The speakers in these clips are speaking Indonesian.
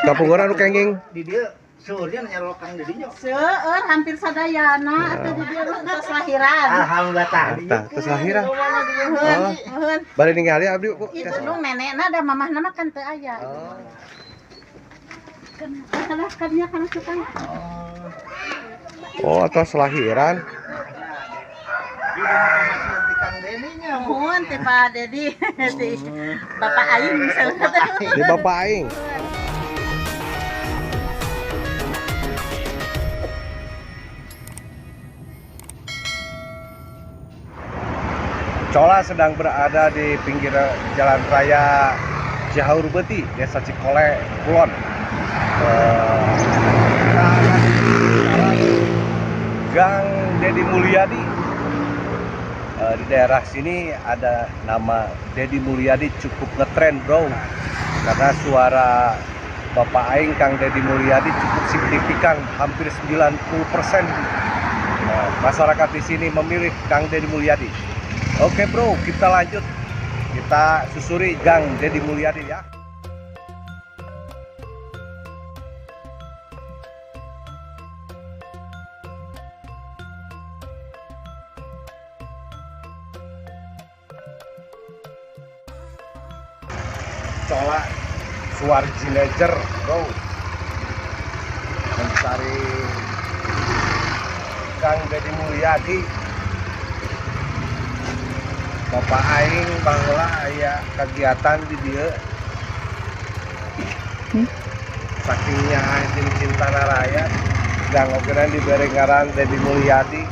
Kapunggora nu kenging. Di dia seurnya nyarokang didinya. Seueur hampir sadayana atuh di dieu tos lahiran. Alhamdulillah tadi. Tah, tos lahiran. Heun, heun. Bari ningali abdi Bu. Itu nu nenekna da mamahna mah kan teu aya. Oh. Kan nya kana tukang. Oh, tos lahiran. Di rumah di Kang Deninya. Nuhun teh Pak Dedi. Ti Bapak aing misalnya. Di Bapak aing. Cola sedang berada di pinggir jalan raya Cihaur Beti, Desa Cikole, Kulon. Kita akan sekarang Gang Dedi Mulyadi. Di daerah sini ada nama Dedi Mulyadi cukup ngetren bro, karena suara Bapak Aing Kang Dedi Mulyadi cukup signifikan, hampir 90%. Masyarakat di sini memilih Kang Dedi Mulyadi. Oke bro, kita lanjut, kita susuri Gang Dedi Mulyadi ya. Cola Suarjinejer bro, mencari Kang Dedi Mulyadi. Bapak aing baheula aya kegiatan di dieu. Sakingnya jeung cintana rakyat, gang ogeuna dibere ngaran Dedi Mulyadi.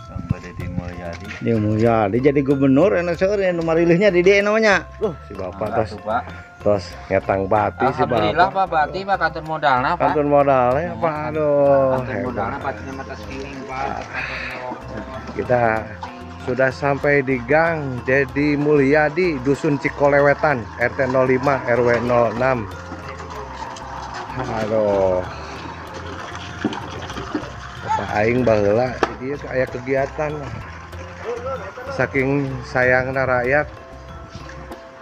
Sampai Dedi Mulyadi. Dia Mulyadi jadi gubernur enak seueur nu marilihnya di dia namanya. Si bapak tos Pak. tos ngetang bati si Alhamdulillah bapak. Pak Bati Pak kantor modalna Pak. Kantun modalnya Pak, aduh. Kantor modalna Hebat. Pak tina mata sekiling Pak. Kita sudah sampai di Gang Dedi Mulyadi, Dusun Cikolewetan, RT 05 RW 06. Aduh. Bapak aing baheula dia aya kegiatan. Saking sayangna rakyat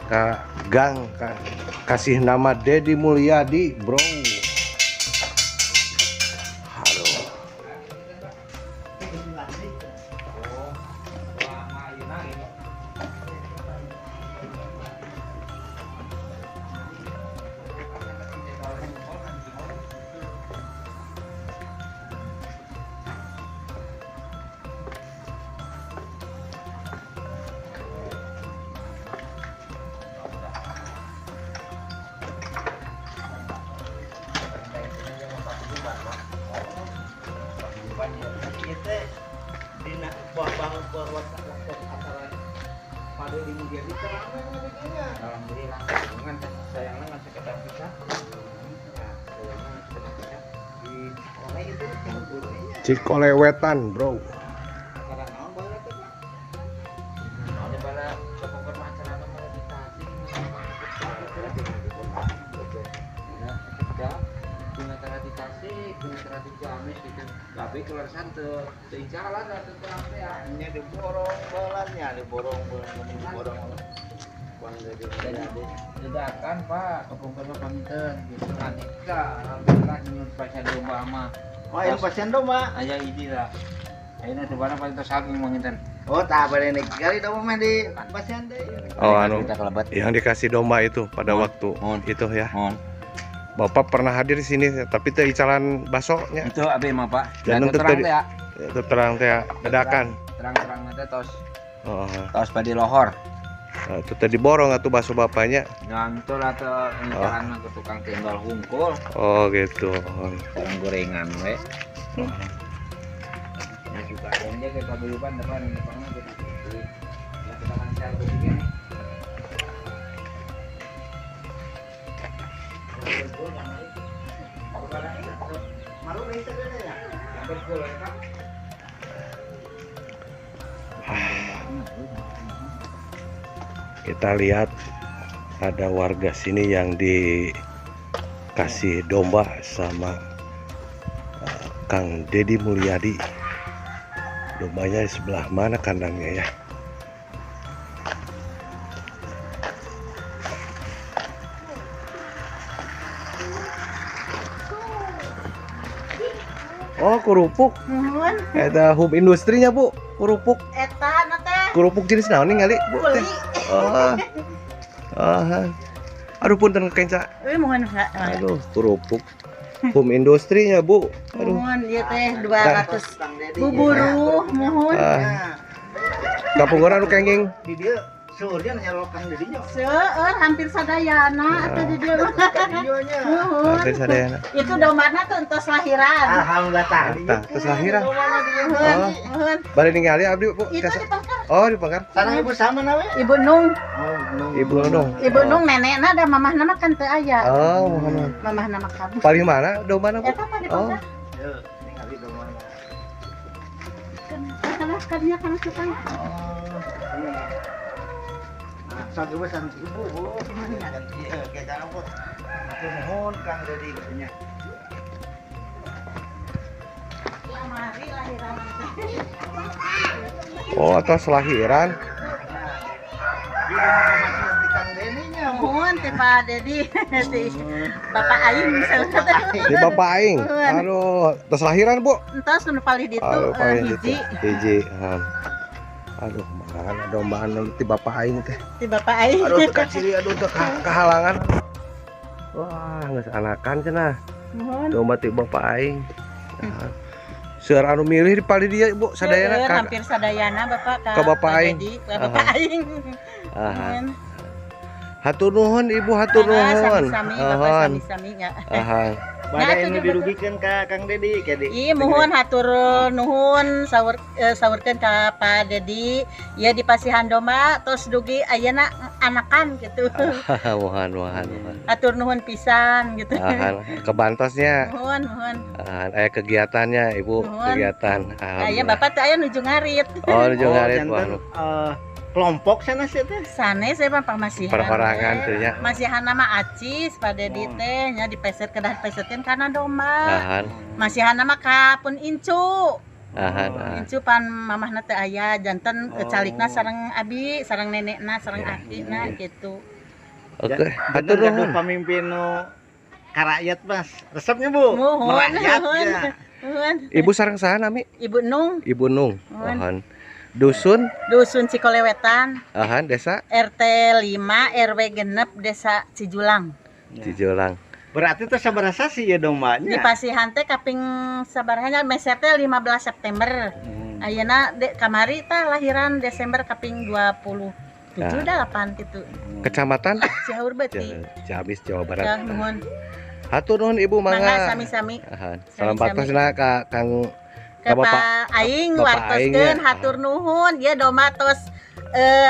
ka gang kasih nama Dedi Mulyadi, bro. Aduh. Kita dina bangun buat acara Pak Dedi Mulyadi terang begini. Alhamdulillah. Dengan sayangna ngan sekedar bisa. Di sekolah itu kemudiannya. Cikolewetan, bro. Sekarang naon baheula teh Pak? Ada pada kepoker masyarakat pada ditasi. Ya, guna traditasi, guna tradisi amis gitu. Tapi keluar santet, seincalan atau terang teh ya. Nya diborong balannya, diborong Bang Dedi Mulyadi. Dedakan Pak, kepoker paminten gitu kan. Alhamdulillah nyuwun pasien domba mah. Oh, yang pasien domba. Aya hiji lah. Ayeuna teh bana paling tos saking manginten. Oh, tak boleh nih kali domba mah di pasien deh. Oh, anu kita kelebat. yang dikasih domba itu pada Mohon. waktu Mohon. itu ya. Mohon. Bapak pernah hadir di sini tapi teu icalan basonya. Itu abi mah Pak. Dan Dan untuk terang tadi- teh ya. Itu terang teh dadakan. Terang-terang teh tos Oh, tos padi lohor. itu tadi borong atuh baso bapaknya. Ngantul atau nyecahan ke tukang tendol hungkul. Oh, gitu. Orang gorengan we. Ya juga ada dia ke paguyuban depan depannya gitu. Ya kita kan share begini. Kita lihat ada warga sini yang dikasih domba sama Kang Deddy Mulyadi. Dombanya di sebelah mana kandangnya ya? Oh, kerupuk. Nuhun. Eta hub industrinya, Bu. Kerupuk. Eta na teh. Kerupuk jenis naon ningali, Bu? Kuli. Oh. Aduh punten kenca. Mohon Kak. Aduh, kerupuk. Home industrinya, Bu. Aduh. Mohon ieu teh 200 buburu, mohon. Kapunggora anu kenging. Di dia seureun nyalok Kang Dedinya. Seueur hampir sadayana atuh di dieu. Videonya. Nuhun. Ada sadayana. Itu dombana tuh entos lahiran. Alhamdulillah tadi. Tah, terus lahiran. Nuhun. Nuhun. Bari ningali abdi, Bu. Itu dipangkar. Oh, dipangkar. Sareng ibu sama nawe? Ibu Nung. Ibu dong. Ibu Nung nenekna da mamahna mah kan teu aya. Oh, Muhammad. Mamahna mah kabur. Paling mana? Domana, Bu? Eta teh Oh. dipangkar. Yo, ningali domana. Kan dia kan tukang. Sok ibu sareng ibu. Iya, kayak cara pun. Aku mohon Kang Dedi katanya. Mari lahiran. Oh, atas lahiran. Di rumah di Kang Dedinya. Mohon teh Pak Dedi. Bapak aing misalnya. Di Bapak aing. Aduh, atas lahiran, Bu. Entos nu palih ditu Aduh, paling gitu. hiji Hiji. Aduh, mana dombaan ti Bapak aing teh. ti Bapak aing. Aduh, tekan sini, aduh, kehalangan. Wah, geus anakan cenah. Mohon. Domba ti Bapak aing. Nah, seueur anu milih di pali dia, Bu, sadayana Seueur, ka. hampir sadayana Bapak Ka Bapak aing. Dedi, ka Bapak aing. Aha. Mohon. Hatur nuhun Ibu, hatur nuhun. Sami-sami Bapak Ahon. sami-sami ya. Aha. Bada Nah, ini itu dirugikeun ka Kang Dedi kayak di. Iya, mohon hatur nuhun saurkeun ka Pak Dedi. Ieu dipasihan domba tos dugi ayeuna anakan gitu. Mohon. Hatur nuhun pisan gitu. Aha. Kebantosnya. Mohon. Aya kegiatannya, Ibu, Nuhun. kegiatan. Aya Bapak teh aya nuju ngarit. Oh, nu ngarit janten, wah. kelompok sana sih teh. Sane saya mah pamasihan. Perorangan teh nya. Masihan nama Acis Pak Dedi teh nya dipeset kedah pesetkeun kana domba. Ahan. Masihan nama ka pun incu. Ahan. Incu pan mamahna teh aya janten calikna sareng abi, sareng nenekna, sareng akina gitu. Oke, hatur nuhun. Pamimpin nu karakyat Mas. Resepnya Bu. Mohon. Merakyat Mohon. ya. Mohon. Ibu sareng saha nami? Ibu Nung, Ibu Nung. Nuhun. Ahan. Dusun, Dusun Cikolewetan, ahan desa RT 5 RW genep Desa Cijulang. Cijulang. Berarti teh sabarasa sih ya Di dombanya. Pasihan teh kaping sabaraha meset teh 15 September. Ayeuna kamari teh lahiran Desember kaping 27 8 gitu. Kecamatan Cihaur beuti. Ciamis, Jawa Ya, Barat. nuhun. Hatur nuhun Ibu Mangga mangga. sami-sami. Ahan. Salam Sami-sami. patosna ka Kang Ke Bapak. Pak Aing Bapak Aing wartoskeun ya. hatur nuhun. Dia domba tos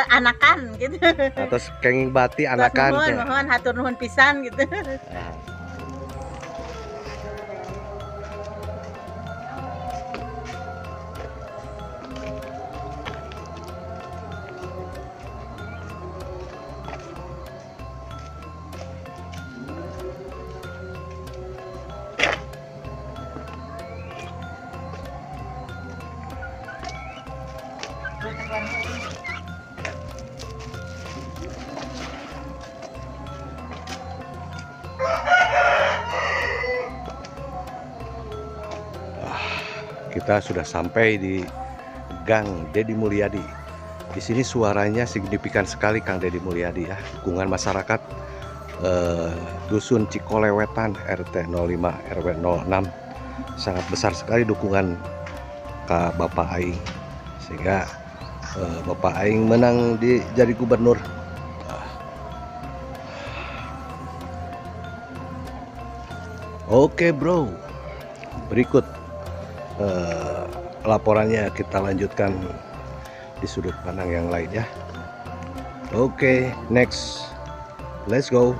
anakan gitu. Atas kenging bati Tos anakan. nuhun, mohon hatur nuhun pisan gitu. Ahan. Kita sudah sampai di Gang Deddy Mulyadi. Di sini suaranya signifikan sekali Kang Deddy Mulyadi ya. Dukungan masyarakat Dusun Cikolewetan RT 05 RW 06 sangat besar sekali dukungan ke Bapak Aing, sehingga Bapak Aing menang jadi gubernur. Oke bro, berikut laporannya kita lanjutkan di sudut pandang yang lain ya. Oke, next, let's go.